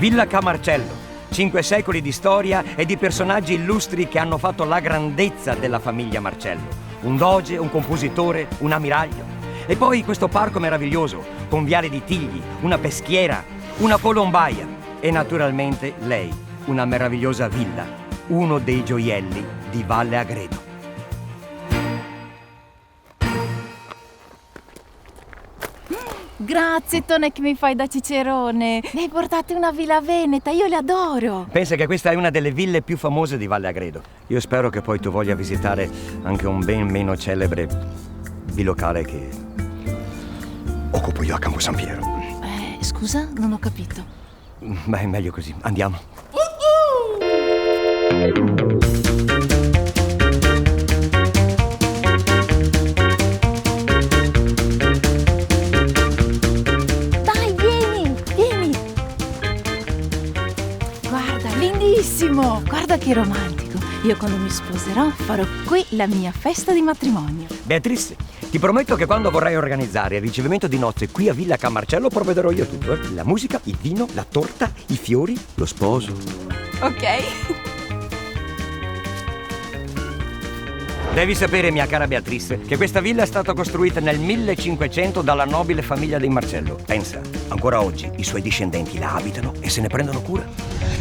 Villa Ca' Marcello. 5 secoli di storia e di personaggi illustri che hanno fatto la grandezza della famiglia Marcello. Un doge, un compositore, un ammiraglio. E poi questo parco meraviglioso, con viale di tigli, una peschiera, una colombaia. E naturalmente lei, una meravigliosa villa, uno dei gioielli di Valle Agredo. Grazie, Tone, che mi fai da cicerone. Mi hai portato una villa veneta, io le adoro. Pensa che questa è una delle ville più famose di Valle Agredo. Io spero che poi tu voglia visitare anche un ben meno celebre bilocale che occupo io a Campo San Piero. Scusa, non ho capito. Beh, è meglio così. Andiamo. Dai, vieni, vieni. Guarda, lindissimo. Guarda che romantico. Io quando mi sposerò farò qui la mia festa di matrimonio. Beatrice, ti prometto che quando vorrai organizzare il ricevimento di nozze qui a Villa Ca' Marcello provvederò io tutto. La musica, il vino, la torta, i fiori, lo sposo. Ok. Devi sapere, mia cara Beatrice, che questa villa è stata costruita nel 1500 dalla nobile famiglia dei Marcello. Pensa, ancora oggi i suoi discendenti la abitano e se ne prendono cura.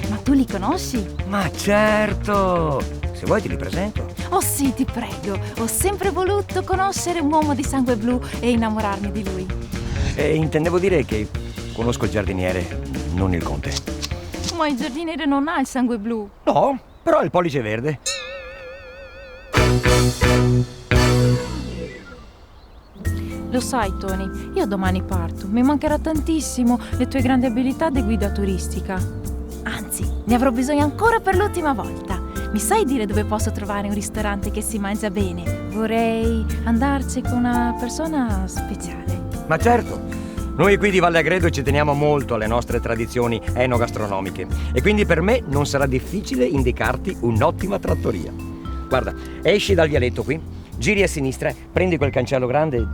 Ma tu li conosci? Ma certo! Se vuoi te li presento. Oh sì, ti prego. Ho sempre voluto conoscere un uomo di sangue blu e innamorarmi di lui. Intendevo dire che conosco il giardiniere, non il conte. Ma il giardiniere non ha il sangue blu. No, però ha il pollice verde. Lo sai, Tony, io domani parto. Mi mancherà tantissimo le tue grandi abilità di guida turistica. Anzi, ne avrò bisogno ancora per l'ultima volta. Mi sai dire dove posso trovare un ristorante che si mangia bene? Vorrei andarci con una persona speciale. Ma certo, noi qui di Valle Agredo ci teniamo molto alle nostre tradizioni enogastronomiche e quindi per me non sarà difficile indicarti un'ottima trattoria. Guarda, esci dal vialetto qui, giri a sinistra, prendi quel cancello grande e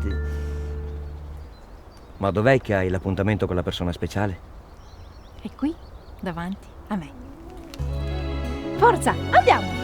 Ma dov'è che hai l'appuntamento con la persona speciale? È qui, davanti a me. Forza, andiamo!